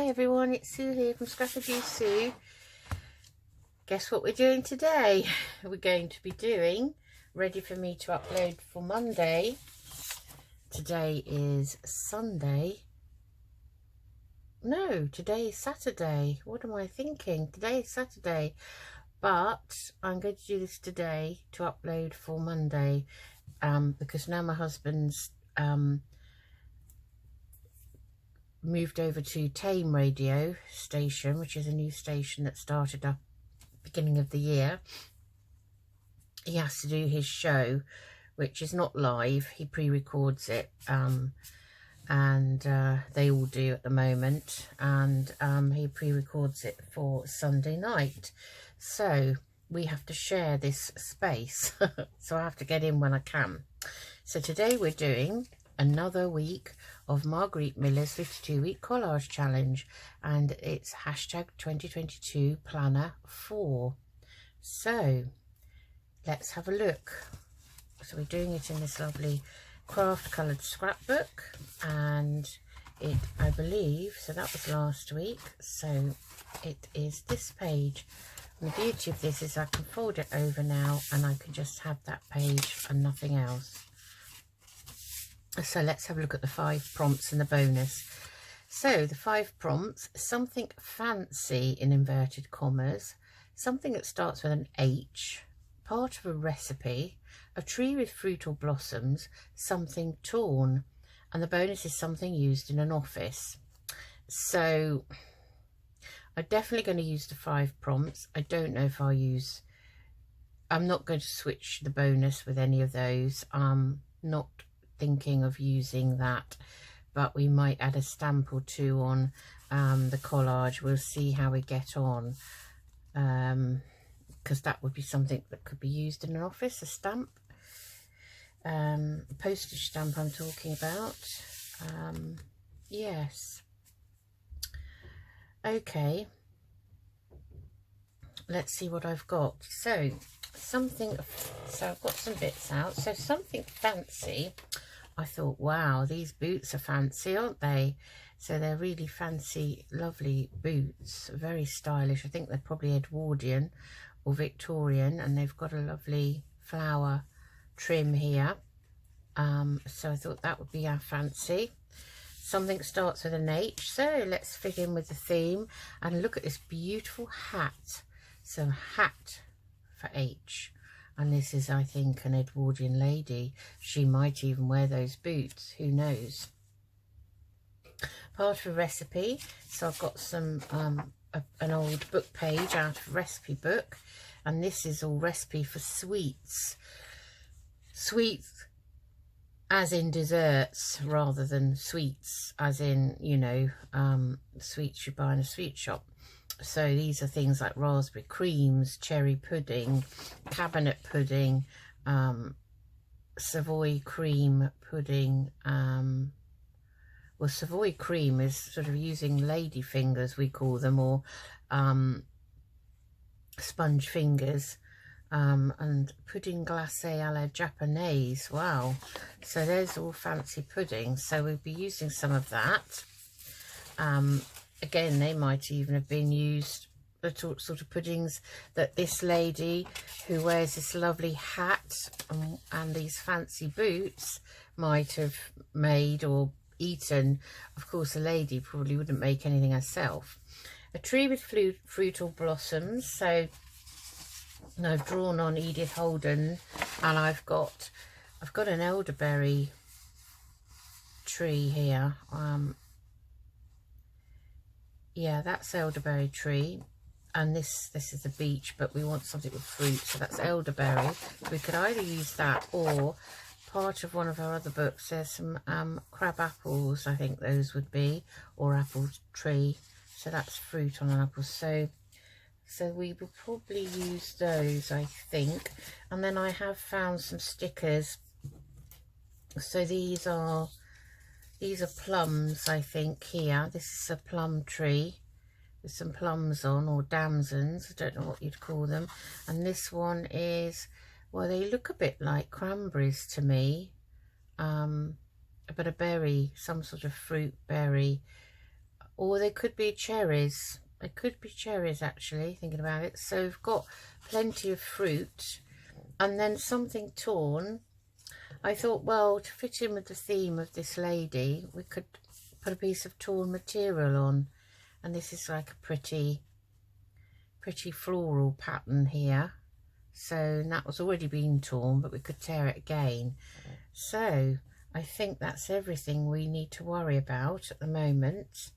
everyone, it's Sue here from Scrappajuice Sue. Guess what we're doing today? We're going to be doing, ready for me to upload for Monday. Today is Sunday. No, today is Saturday. What am I thinking? Today is Saturday. But I'm going to do this today to upload for Monday because now my husband's moved over to Tame Radio station, which is a new station that started up beginning of the year. He has to do his show, which is not live. He pre-records it, and they all do at the moment, and he pre-records it for Sunday night. So we have to share this space. So I have to get in when I can. So today we're doing another week of Marguerite Miller's 52-week collage challenge, and it's hashtag 2022 planner 4. So let's have a look. So we're doing it in this lovely craft coloured scrapbook, and it, I believe, so that was last week, so it is this page. And the beauty of this is I can fold it over now and I can just have that page and nothing else. So let's have a look at the 5 prompts and the bonus. So the 5 prompts: something fancy in inverted commas, something that starts with an H, part of a recipe, a tree with fruit or blossoms, something torn, and the bonus is something used in an office. So I'm definitely going to use the 5 prompts. I don't know if I'll use, I'm not going to switch the bonus with any of those. Not thinking of using that, but we might add a stamp or two on the collage. We'll see how we get on, because that would be something that could be used in an office. A stamp, postage stamp I'm talking about. Yes, okay, let's see what I've got. So I've got some bits out. So something fancy. I thought, wow, these boots are fancy, aren't they? So they're really fancy, lovely boots, very stylish. I think they're probably Edwardian or Victorian, and they've got a lovely flower trim here. So I thought that would be our fancy. Something starts with an H, so let's fit in with the theme and look at this beautiful hat. So hat for H. And this is, I think, an Edwardian lady. She might even wear those boots. Who knows? Part of a recipe. So I've got some an old book page out of a recipe book. And this is all recipe for sweets. Sweets as in desserts rather than sweets as in, you know, sweets you buy in a sweet shop. So these are things like raspberry creams, cherry pudding, cabinet pudding, Savoy cream pudding. Well, Savoy cream is sort of using lady fingers, we call them, or sponge fingers, and pudding glacé à la japonaise. Wow, so there's all fancy pudding. So we'll be using some of that. Again, they might even have been used, the sort of puddings that this lady who wears this lovely hat and these fancy boots might have made or eaten. Of course, a lady probably wouldn't make anything herself. A tree with fruit or blossoms. So I've drawn on Edith Holden, and I've got an elderberry tree here. Yeah, that's elderberry tree, and this is the beech, but we want something with fruit, so that's elderberry. We could either use that or part of one of our other books. There's some crab apples, I think those would be, or apple tree. So that's fruit on an apple. So we will probably use those, I think. And then I have found some stickers. So these are plums, I think, here. This is a plum tree with some plums on, or damsons, I don't know what you'd call them. And this one is, well, they look a bit like cranberries to me, but a berry, some sort of fruit berry or they could be cherries. They could be cherries, actually, thinking about it. So we've got plenty of fruit, and then something torn. I thought, well, to fit in with the theme of this lady, we could put a piece of torn material on, and this is like a pretty floral pattern here. So that was already been torn, but we could tear it again. So I think that's everything we need to worry about at the moment.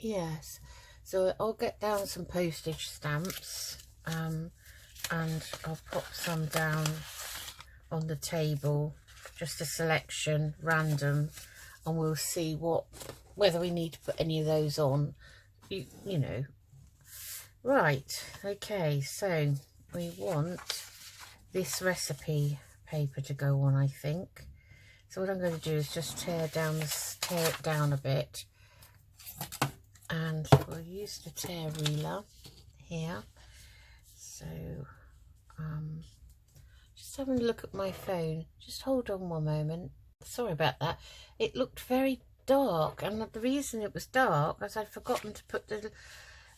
Yes, so I'll get down some postage stamps, and I'll pop some down on the table, just a selection, random, and we'll see whether we need to put any of those on, you know. Right, okay, so we want this recipe paper to go on, I think. So what I'm going to do is just tear it down a bit, and we'll use the tear ruler here. So just having a look at my phone. Just hold on one moment. Sorry about that. It looked very dark, and the reason it was dark is I'd forgotten to put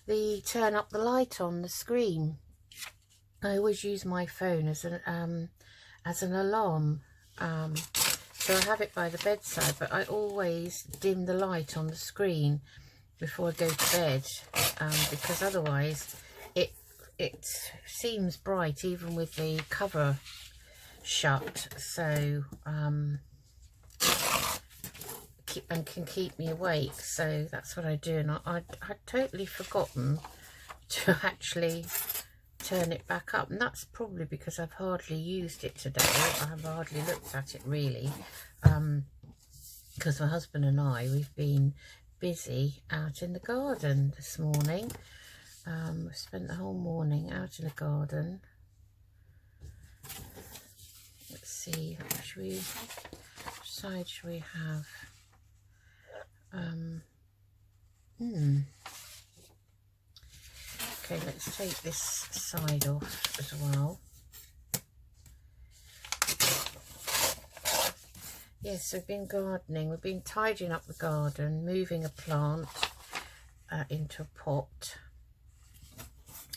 the turn up the light on the screen. I always use my phone as an alarm. So I have it by the bedside, but I always dim the light on the screen before I go to bed, because otherwise it seems bright even with the cover shut. So can keep me awake. So that's what I do, and I'd totally forgotten to actually turn it back up, and that's probably because I've hardly used it today. I've hardly looked at it really, because my husband and we've been busy out in the garden this morning. We spent the whole morning out in the garden. Let's see, which side should we have? Okay, let's take this side off as well. Yes, we've been gardening. We've been tidying up the garden, moving a plant into a pot.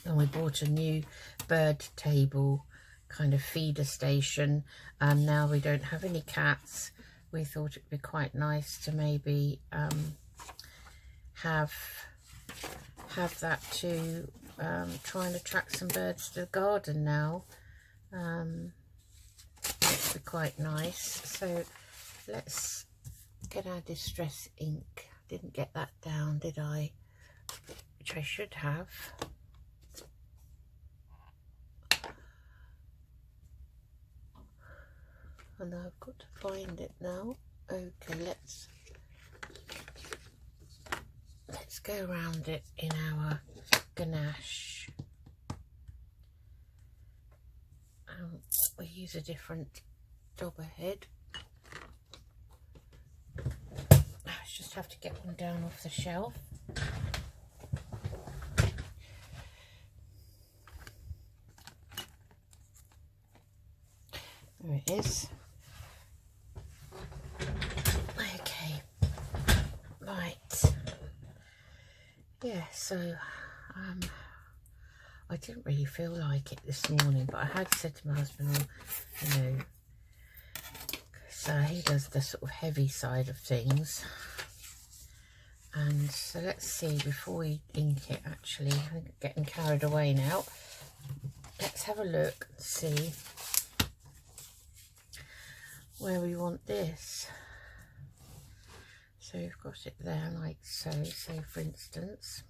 And we bought a new bird table kind of feeder station. And now we don't have any cats. We thought it'd be quite nice to maybe have that to try and attract some birds to the garden now. It'd be quite nice. So let's get our distress ink. Didn't get that down, did I? Which I should have. And I've got to find it now. Okay, let's go around it in our ganache. We'll use a different dauber head. I just have to get one down off the shelf. There it is. Okay, right. Yeah, so I didn't really feel like it this morning, but I had said to my husband, well, you know, so he does the sort of heavy side of things. And so let's see, before we ink it, actually, I'm getting carried away now. Let's have a look and see where we want this. So we've got it there like so. So for instance,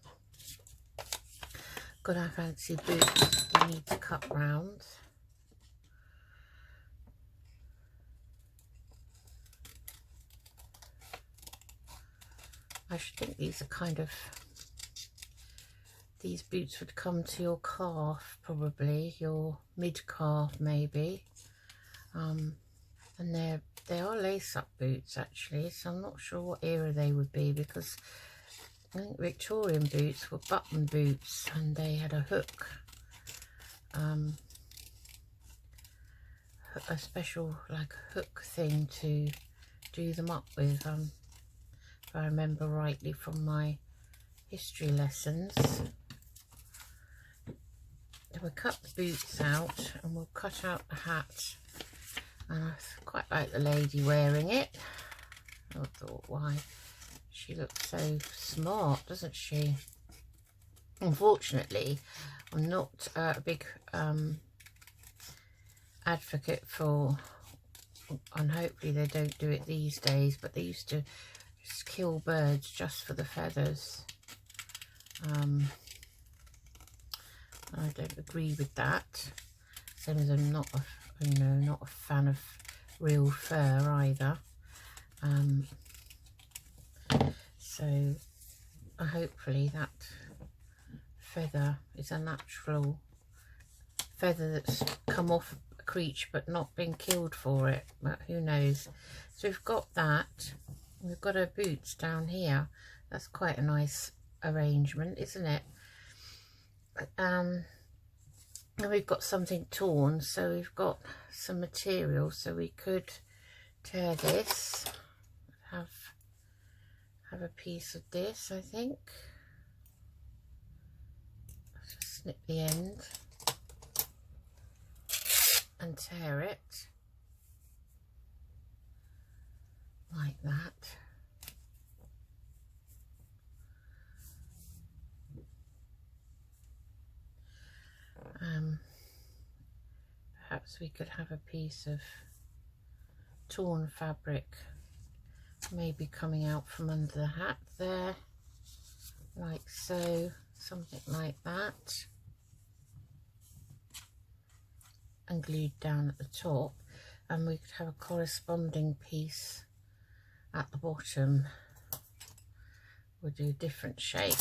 got our fancy boots we need to cut round. I should think these are kind of, these boots would come to your calf, probably your mid calf maybe. And they are lace-up boots actually, so I'm not sure what era they would be, because I think Victorian boots were button boots and they had a hook, a special like hook thing to do them up with, if I remember rightly from my history lessons. So we'll cut the boots out and we'll cut out the hat. And I quite like the lady wearing it. I thought, why, she looks so smart, doesn't she? Unfortunately, I'm not a big advocate for, and hopefully they don't do it these days, but they used to just kill birds just for the feathers. I don't agree with that. Same as I'm not a, not a fan of real fur either. So hopefully that feather is a natural feather that's come off a creature but not been killed for it, but who knows. So we've got that. We've got her boots down here. That's quite a nice arrangement, isn't it? And we've got something torn, so we've got some material, so we could tear this, have a piece of this, I think. Just snip the end and tear it like that. Perhaps we could have a piece of torn fabric maybe coming out from under the hat there, like so, something like that, and glued down at the top, and we could have a corresponding piece at the bottom. We'll do a different shape.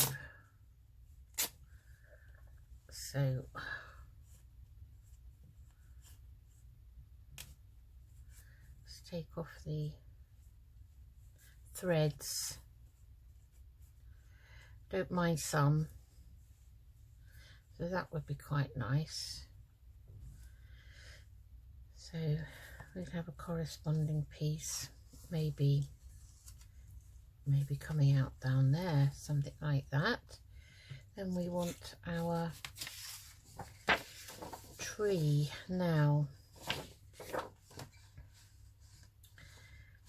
So let's take off the threads. Don't mind some, so that would be quite nice. So we'd have a corresponding piece, maybe coming out down there, something like that. Then we want our tree now.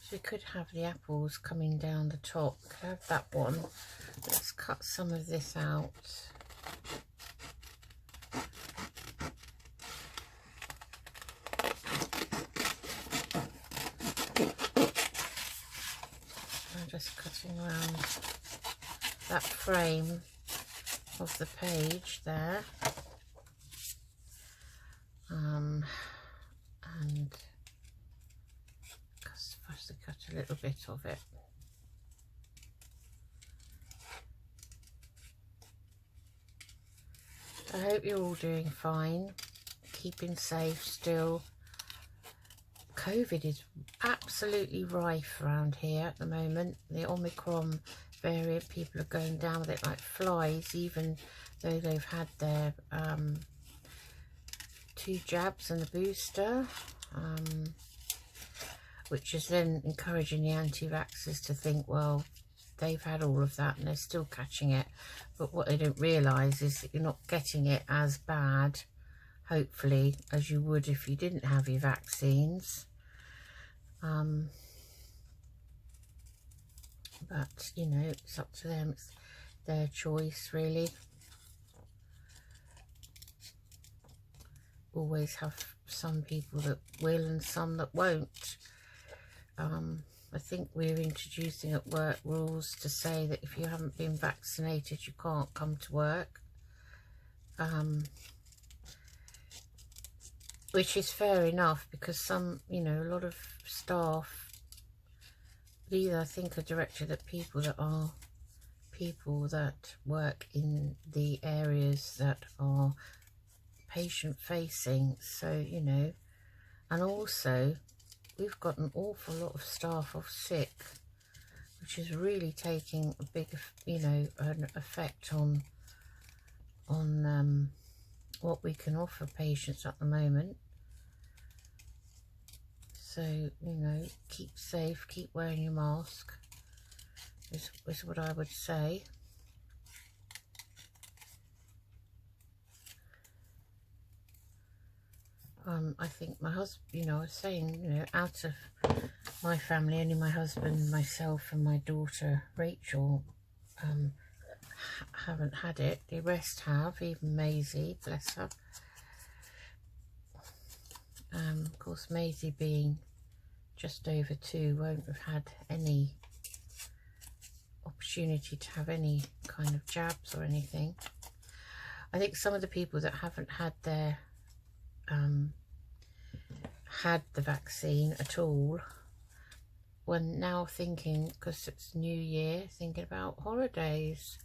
So we could have the apples coming down the top. Could have that one. Let's cut some of this out. I'm just cutting around that frame of the page there. And first to cut a little bit of it. I hope you're all doing fine, keeping safe still. COVID is absolutely rife around here at the moment. The Omicron variant, people are going down with it like flies, even though they've had their 2 jabs and a booster, which is then encouraging the anti-vaxxers to think, well, they've had all of that and they're still catching it. But what they don't realise is that you're not getting it as bad, hopefully, as you would if you didn't have your vaccines. But, you know, it's up to them. It's their choice, really. Always have some people that will and some that won't. I think we're introducing at work rules to say that if you haven't been vaccinated, you can't come to work. Which is fair enough, because some, you know, a lot of staff, these I think are directed at people that work in the areas that are patient facing. So, you know, and also we've got an awful lot of staff off sick, which is really taking a big, you know, an effect on what we can offer patients at the moment. So, you know, keep safe, keep wearing your mask is what I would say. I think my husband, you know, I was saying, you know, out of my family, only my husband, myself and my daughter Rachel haven't had it. The rest have, even Maisie, bless her. Of course, Maisie being just over 2 won't have had any opportunity to have any kind of jabs or anything. I think some of the people that haven't had their had the vaccine at all, were now thinking, because it's New Year, thinking about holidays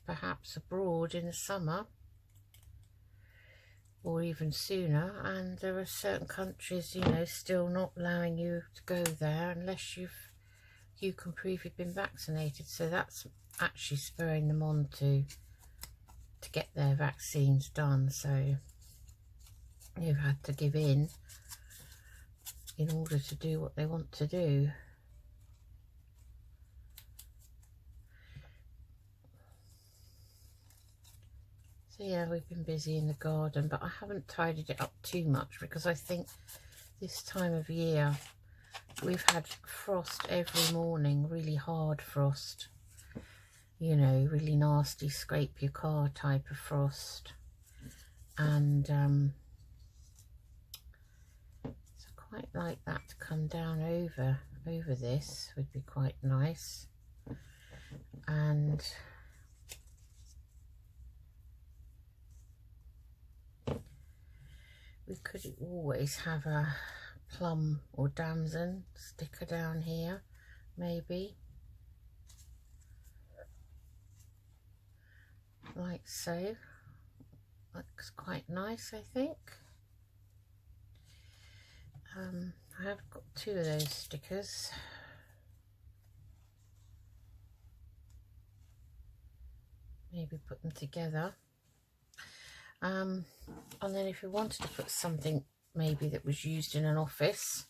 perhaps abroad in the summer or even sooner. And there are certain countries, you know, still not allowing you to go there unless you can prove you've been vaccinated. So that's actually spurring them on to get their vaccines done. So you've had to give in order to do what they want to do. So yeah, we've been busy in the garden, but I haven't tidied it up too much because I think this time of year we've had frost every morning, really hard frost, you know, really nasty, scrape your car type of frost. And so quite like that to come down over this would be quite nice. And we could always have a plum or damson sticker down here, maybe, like so. Looks quite nice, I think. I have got 2 of those stickers. Maybe put them together. And then if we wanted to put something maybe that was used in an office,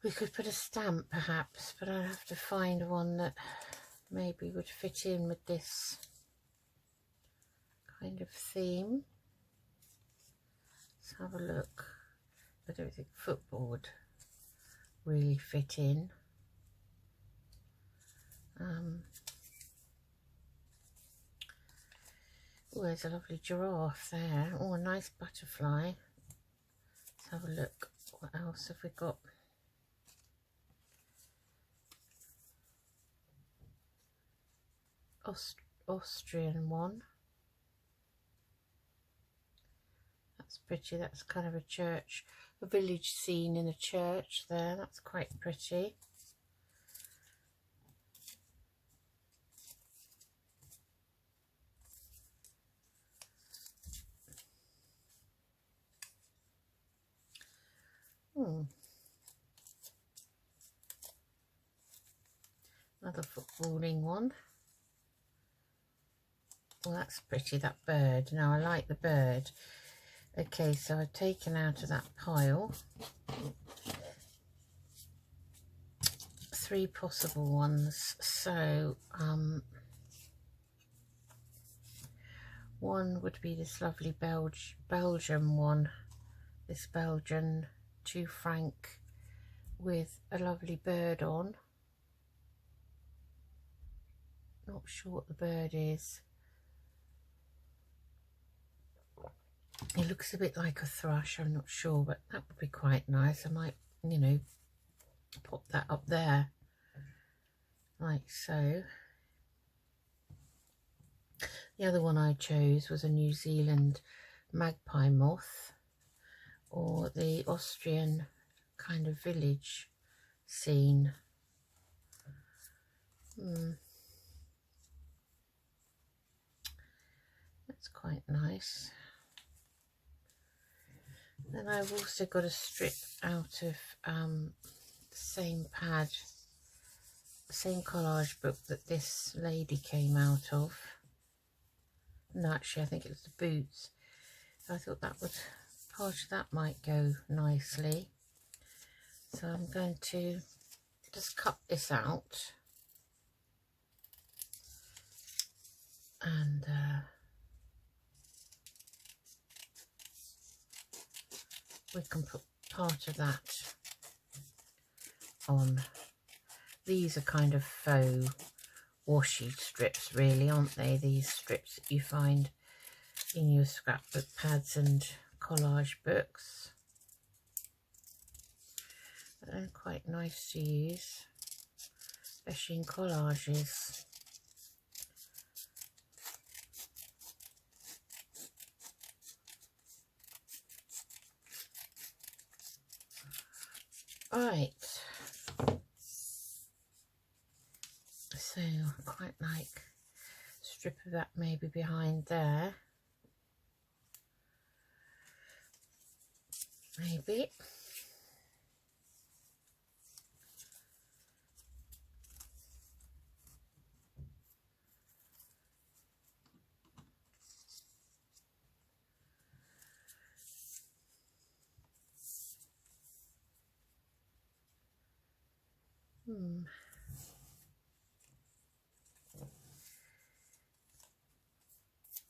we could put a stamp perhaps, but I'd have to find one that maybe would fit in with this kind of theme. Let's have a look. I don't think football would really fit in. Oh, there's a lovely giraffe there. Oh, a nice butterfly. Let's have a look. What else have we got? Austrian one. That's pretty. That's kind of a church, a village scene in a church there. That's quite pretty. Another footballing one. Well, that's pretty, that bird. Now, I like the bird. Okay, so I've taken out of that pile 3 possible ones. So, one would be this lovely Belgian one. This Belgian 2 franc with a lovely bird on. Not sure what the bird is. It looks a bit like a thrush, I'm not sure, but that would be quite nice. I might, you know, pop that up there, like so. The other one I chose was a New Zealand magpie moth, or the Austrian kind of village scene. That's quite nice. Then I've also got a strip out of the same pad, the same collage book that this lady came out of. No, actually, I think it was the boots. I thought that would, part of that might go nicely. So I'm going to just cut this out and we can put part of that on. These are kind of faux washi strips really, aren't they? These strips that you find in your scrapbook pads and collage books. They're quite nice to use, especially in collages. Right, so I quite like a strip of that maybe behind there, maybe.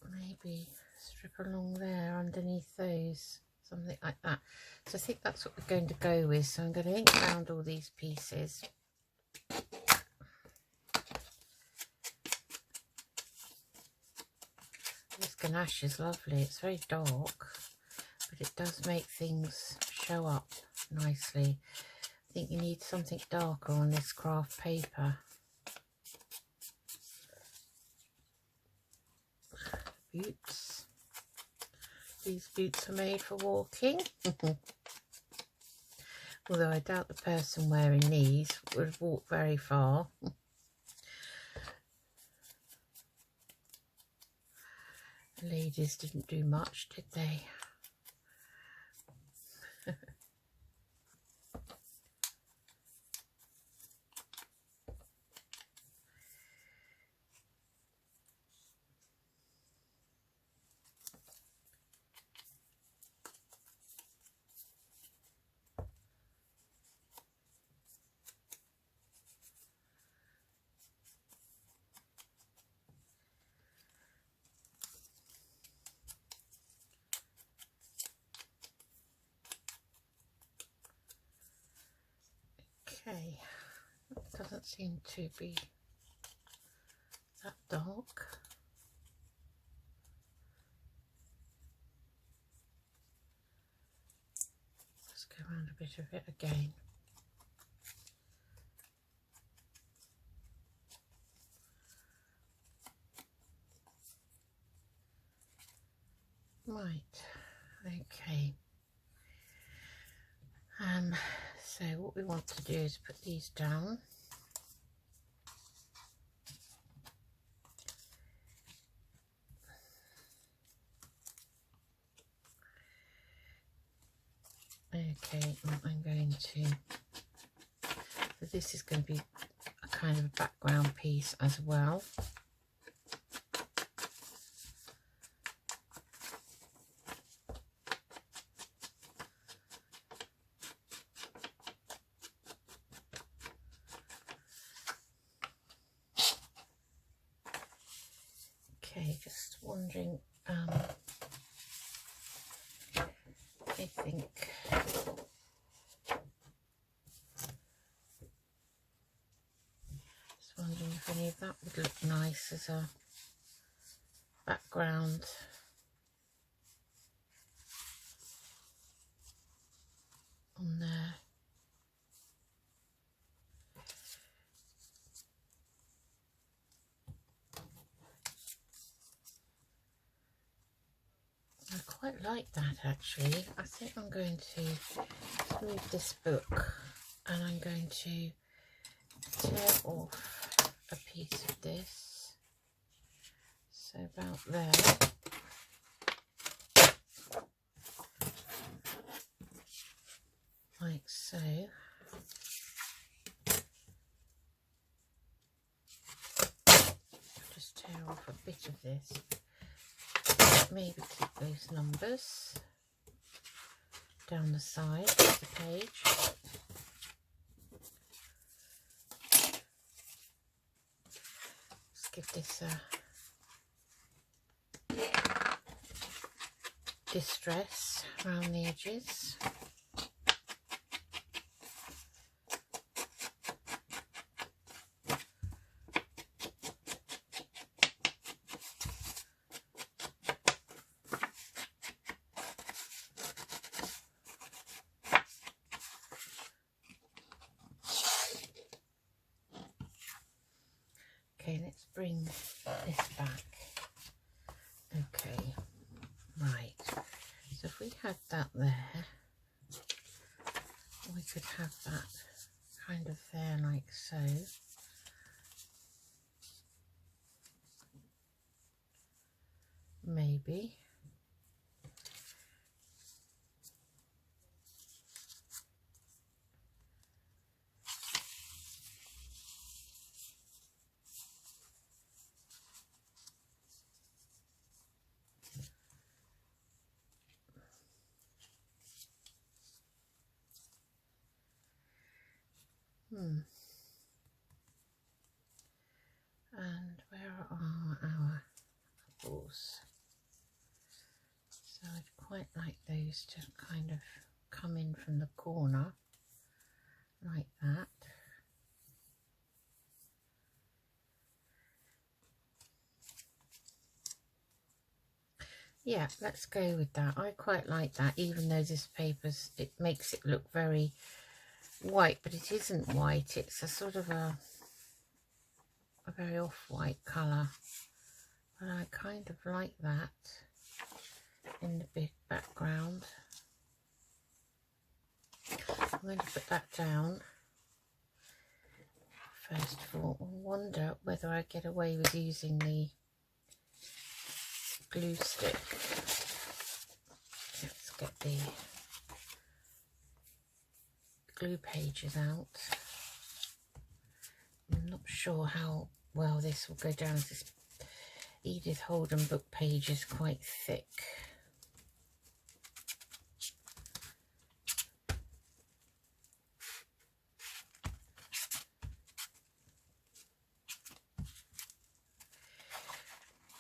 Maybe strip along there underneath those, something like that. So I think that's what we're going to go with. So I'm going to ink around all these pieces. This ganache is lovely. It's very dark, but it does make things show up nicely. I think you need something darker on this craft paper. Boots. These boots are made for walking. Although I doubt the person wearing these would walk very far. The ladies didn't do much, did they? Okay, that doesn't seem to be that dark. Let's go around a bit of it again. Right, okay. So what we want to do is put these down. Okay, I'm going to, so this is going to be a kind of a background piece as well. Okay, just wondering, I think just wondering if any of that would look nice as a background. On there. I quite like that actually. I think I'm going to move this book and I'm going to tear off a piece of this. So about there. Like so. Just tear off a bit of this. Maybe keep those numbers down the side of the page. give this a distress around the edges. Okay, let's bring this back. Okay, right. So if we had that there, we could have that kind of there like so. Maybe. And where are our apples? So I'd quite like those to kind of come in from the corner like that. Yeah, let's go with that. I quite like that, even though this paper's, it makes it look very white, but it isn't white. It's a sort of a very off-white colour. But I kind of like that in the big background. I'm going to put that down. First of all, I wonder whether I get away with using the glue stick. Let's get the glue pages out. I'm not sure how well this will go down. This Edith Holden book page is quite thick.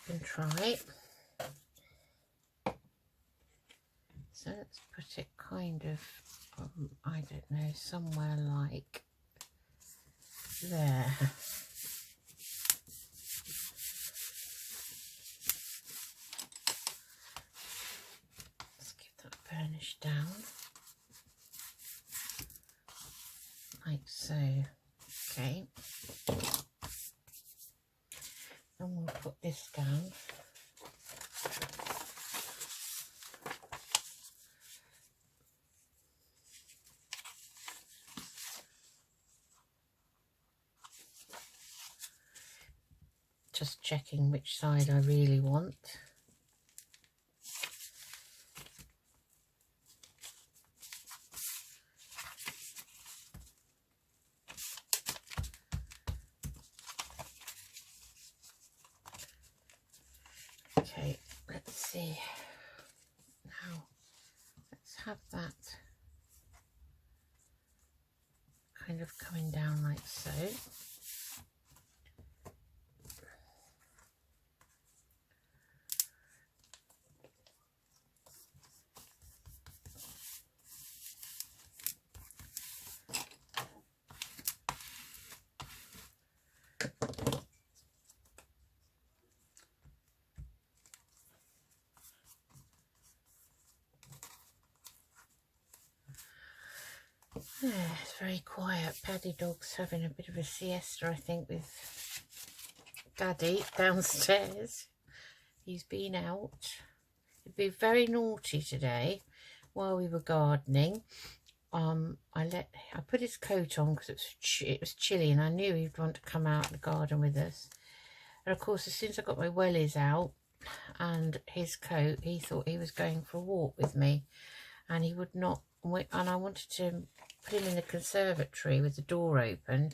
You can try. So let's put it kind of, I don't know, somewhere like there. Let's give that burnish down, like so. Okay. And we'll put this down. Just checking which side I really want. Okay, let's see. Now, let's have that kind of coming down like so. Yeah, it's very quiet. Paddy dog's having a bit of a siesta, I think, with Daddy downstairs. He's been out. He'd been very naughty today while we were gardening. I put his coat on because it was chilly, and I knew he'd want to come out in the garden with us. And of course, as soon as I got my wellies out and his coat, he thought he was going for a walk with me, and he would not. And I wanted to put him in the conservatory with the door open,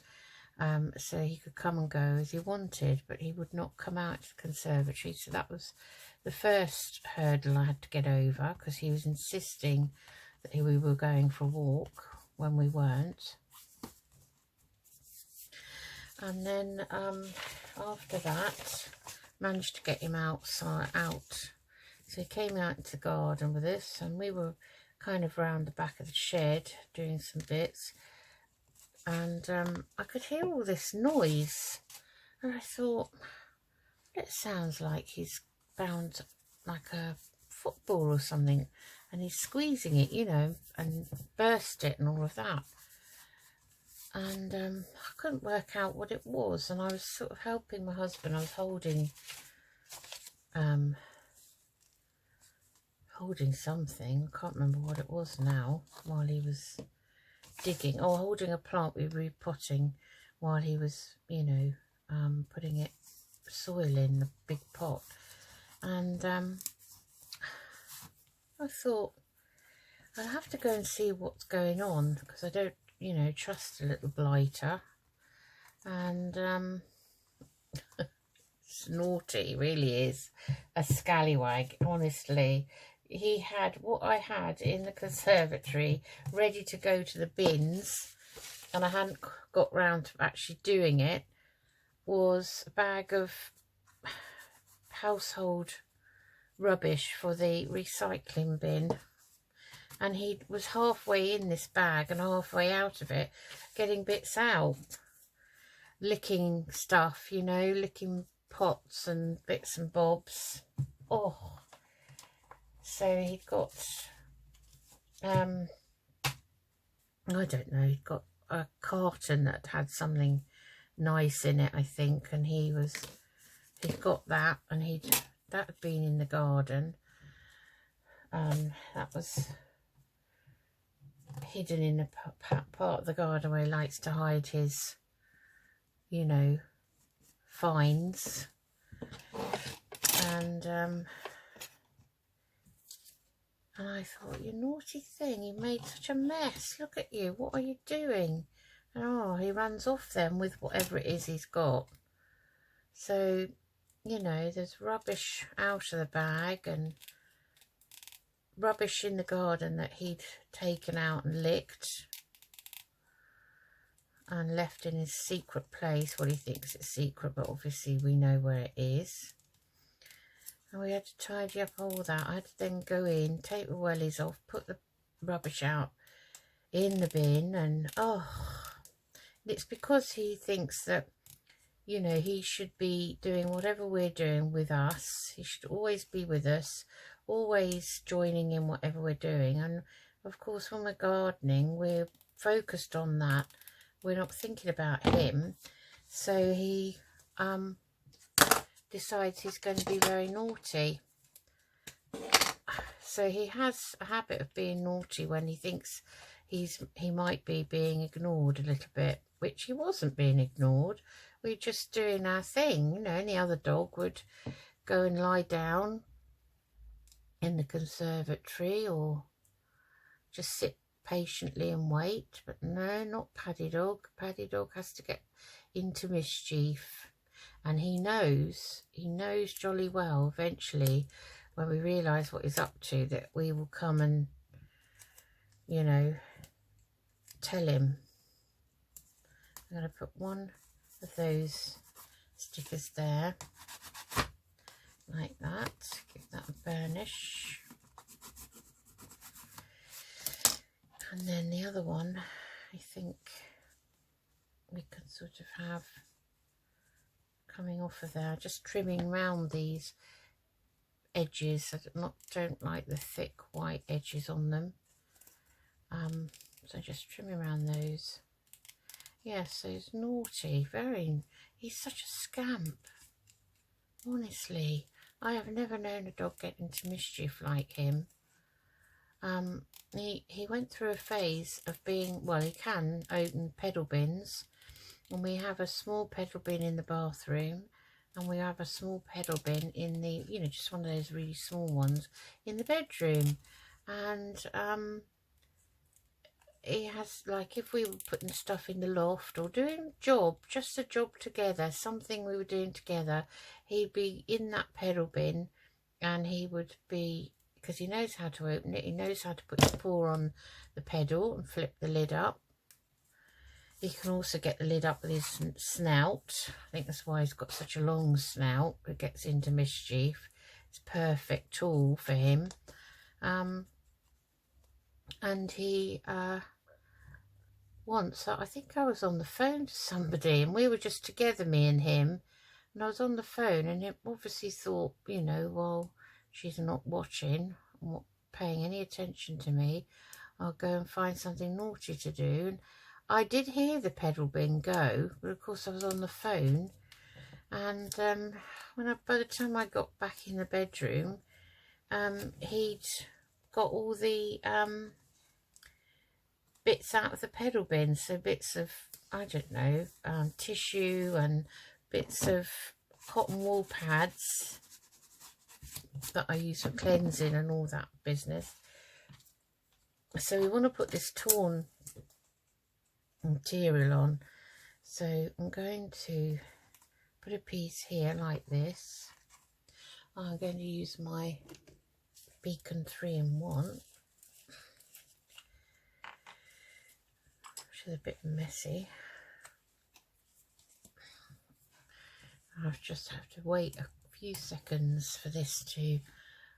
so he could come and go as he wanted, but he would not come out to the conservatory. So that was the first hurdle I had to get over, because he was insisting that we were going for a walk when we weren't. And then after that, managed to get him out. So he came out into the garden with us, and we were kind of round the back of the shed doing some bits, and I could hear all this noise, and I thought, it sounds like he's found like a football or something, and he's squeezing it, you know, and burst it and all of that. And I couldn't work out what it was, and I was sort of helping my husband. I was holding something, I can't remember what it was now, while he was digging, or holding a plant we were repotting while he was, you know, putting it soil in the big pot. And I thought, I'll have to go and see what's going on, because I don't, you know, trust a little blighter. And it's naughty, really is a scallywag, honestly. He had what I had in the conservatory ready to go to the bins, and I hadn't got round to actually doing it, was a bag of household rubbish for the recycling bin. And he was halfway in this bag and halfway out of it, getting bits out, licking stuff, you know, licking pots and bits and bobs. Oh, so he'd got, I don't know, he'd got a carton that had something nice in it, I think, and he'd got that, and that had been in the garden. That was hidden in a part of the garden where he likes to hide his, you know, finds. And I thought, you naughty thing, you made such a mess, look at you, what are you doing? And oh, he runs off then with whatever it is he's got. So, you know, there's rubbish out of the bag, and rubbish in the garden that he'd taken out and licked and left in his secret place. Well, he thinks it's secret, but obviously we know where it is. And we had to tidy up all that. I had to then go in, take the wellies off, put the rubbish out in the bin, and oh, it's because he thinks that, you know, he should be doing whatever we're doing with us. He should always be with us, always joining in whatever we're doing. And of course, when we're gardening, we're focused on that. We're not thinking about him. So he decides he's going to be very naughty. So he has a habit of being naughty when he thinks he might be being ignored a little bit, which he wasn't being ignored. We're just doing our thing. You know, any other dog would go and lie down in the conservatory or just sit patiently and wait. But no, not Paddy Dog. Paddy Dog has to get into mischief. And he knows jolly well eventually, when we realise what he's up to, that we will come and, you know, tell him. I'm going to put one of those stickers there, like that. Give that a burnish. And then the other one, I think we can sort of have coming off of there, just trimming round these edges. I don't like the thick white edges on them, so just trimming around those. Yes, so he's naughty, he's such a scamp, honestly. I have never known a dog get into mischief like him. He went through a phase of being, well, he can open pedal bins, and we have a small pedal bin in the bathroom, and we have a small pedal bin in the, you know, just one of those really small ones in the bedroom. And he has, like, if we were putting stuff in the loft or doing just a job together, something we were doing together, he'd be in that pedal bin, and he would be, because he knows how to open it, he knows how to put his paw on the pedal and flip the lid up. He can also get the lid up with his snout. I think that's why he's got such a long snout. It gets into mischief. It's a perfect tool for him. And he once, I think I was on the phone to somebody and we were just together, me and him, and I was on the phone and he obviously thought, you know, well, she's not watching, not paying any attention to me, I'll go and find something naughty to do. And I did hear the pedal bin go, but of course I was on the phone. And by the time I got back in the bedroom, he'd got all the bits out of the pedal bin. So bits of, I don't know, tissue and bits of cotton wool pads that I use for cleansing and all that business. So we want to put this torn material on. So I'm going to put a piece here like this. I'm going to use my Beacon 3-in-1, which is a bit messy. I'll just have to wait a few seconds for this to,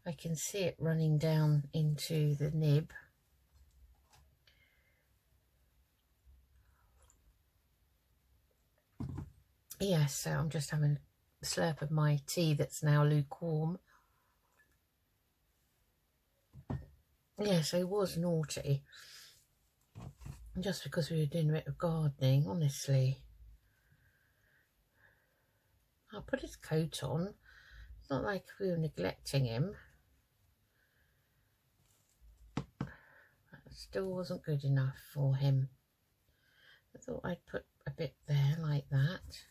I can see it running down into the nib. Yes, so I'm just having a slurp of my tea that's now lukewarm. Yeah, so it was naughty. Just because we were doing a bit of gardening, honestly. I'll put his coat on. It's not like we were neglecting him. But it still wasn't good enough for him. I thought I'd put a bit there like that.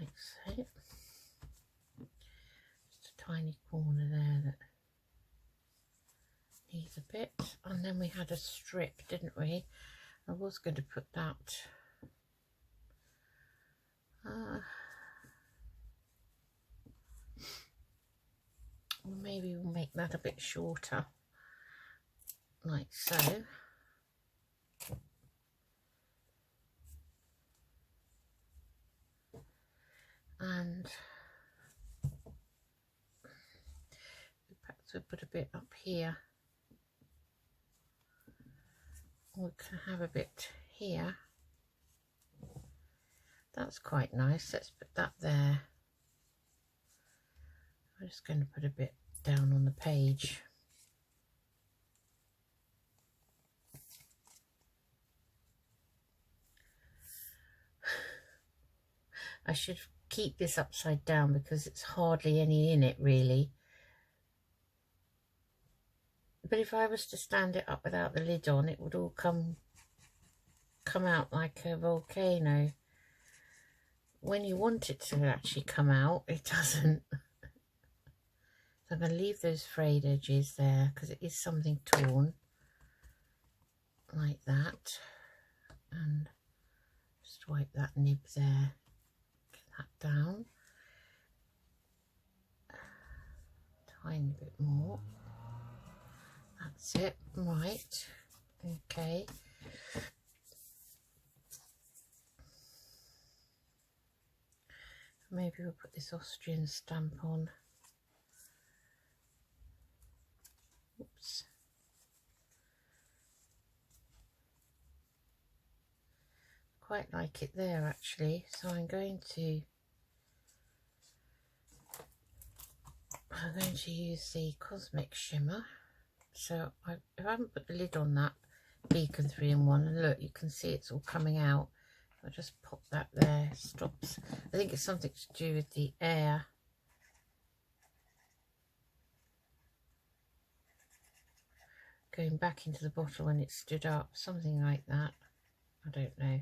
Like so. Just a tiny corner there that needs a bit. And then we had a strip, didn't we? I was going to put that maybe we'll make that a bit shorter, like so. And perhaps we'll put a bit up here. We can have a bit here. That's quite nice. Let's put that there. I'm just going to put a bit down on the page. I should keep this upside down because it's hardly any in it really. But if I was to stand it up without the lid on, it would all come out like a volcano. When you want it to actually come out, it doesn't. So I'm going to leave those frayed edges there because it is something torn, like that. And just wipe that nib there, get that down. Tiny bit more. That's it, right, okay. Maybe we'll put this Austrian stamp on. Oops. Quite like it there actually, so I'm going to use the Cosmic Shimmer. So if I haven't put the lid on that Beacon 3-in-1, and look, you can see it's all coming out. I'll just pop that there, stops. I think it's something to do with the air. Going back into the bottle when it stood up, something like that. I don't know.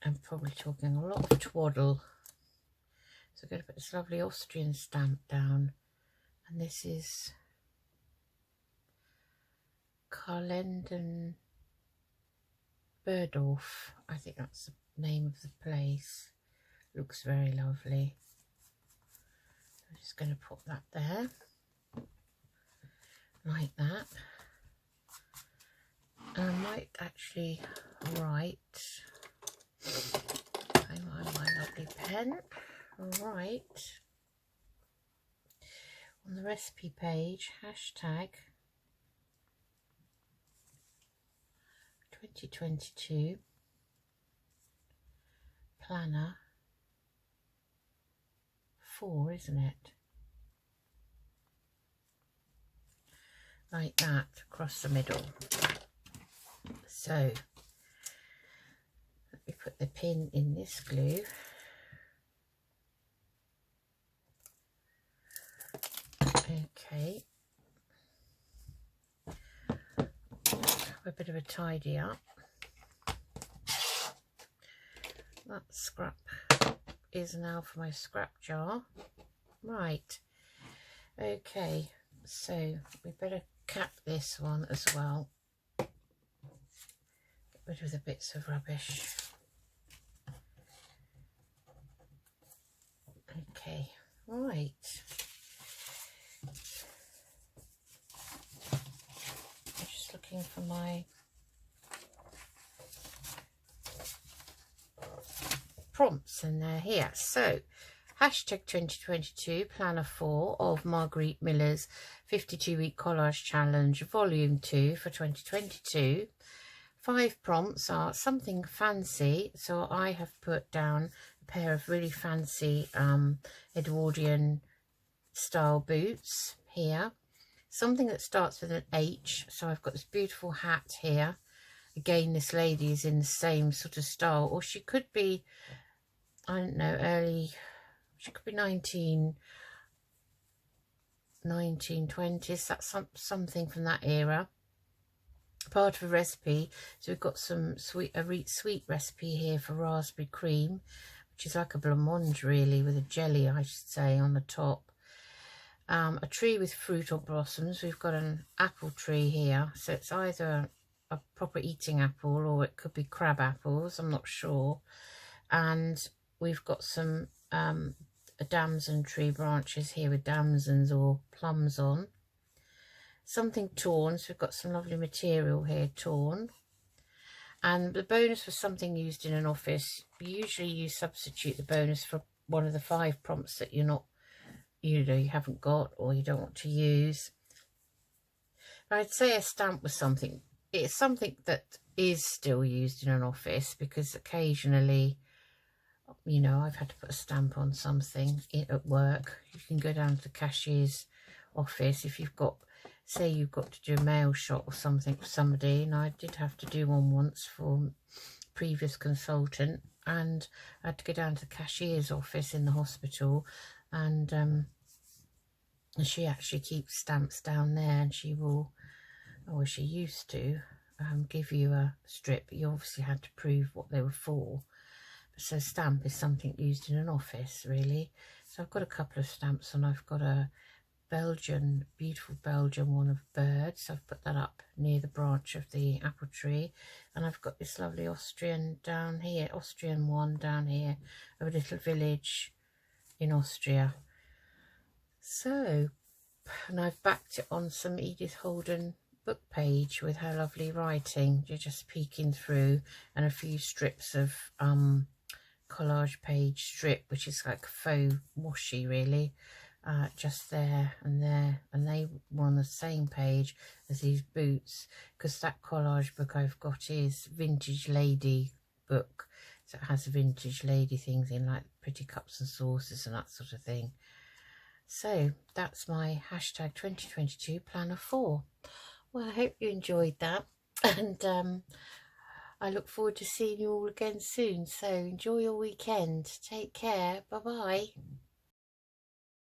I'm probably talking a lot of twaddle. So I'm going to put this lovely Austrian stamp down. And this is Kalenden Birdorf, I think that's the name of the place. Looks very lovely. I'm just going to put that there, like that. And I might actually write, hang on, my lovely pen, write on the recipe page, hashtag 2022 planner 4, isn't it? Like that, across the middle. So let me put the pin in this glue. Okay. Have a bit of a tidy up. That scrap is now for my scrap jar. Right. Okay, so we better cap this one as well. Get rid of the bits of rubbish. Okay, right. I'm just looking for my prompts, and they're here. So hashtag 2022 planner 4 of Marguerite Miller's 52-week collage challenge volume 2 for 2022. 5 prompts are something fancy, so I have put down a pair of really fancy Edwardian style boots here. Something that starts with an H, so I've got this beautiful hat here. Again, this lady is in the same sort of style, or she could be, I don't know, she could be 1920s, that's something from that era. Part of a recipe, so we've got some sweet recipe here for raspberry cream, which is like a blancmange really, with a jelly, I should say, on the top. A tree with fruit or blossoms. We've got an apple tree here, so it's either a proper eating apple or it could be crab apples, I'm not sure. And we've got some a damson tree branches here with damsons or plums on. Something torn, so we've got some lovely material here torn. And the bonus for something used in an office, usually you substitute the bonus for one of the 5 prompts that you're not, you haven't got or you don't want to use. But I'd say a stamp was something, it's something that is still used in an office, because occasionally, I've had to put a stamp on something at work. You can go down to the cashier's office if you've got, say you've got to do a mail shot or something for somebody, and I did have to do one once for a previous consultant, and I had to go down to the cashier's office in the hospital, and she actually keeps stamps down there, and she will, or she used to, give you a strip, but you obviously had to prove what they were for. So stamp is something used in an office, really. So I've got a couple of stamps, and I've got a beautiful Belgian one of birds. I've put that up near the branch of the apple tree, and I've got this lovely Austrian one down here of a little village in Austria. So, and I've backed it on some Edith Holden book page with her lovely writing. You're just peeking through, and a few strips of collage page strip, which is like faux washi really, just there, and they were on the same page as these boots, because that collage book I've got is Vintage Lady book, so it has vintage lady things in, like pretty cups and saucers and that sort of thing. So that's my hashtag 2022 planner 4. Well, I hope you enjoyed that, and I look forward to seeing you all again soon. So enjoy your weekend. Take care. Bye bye.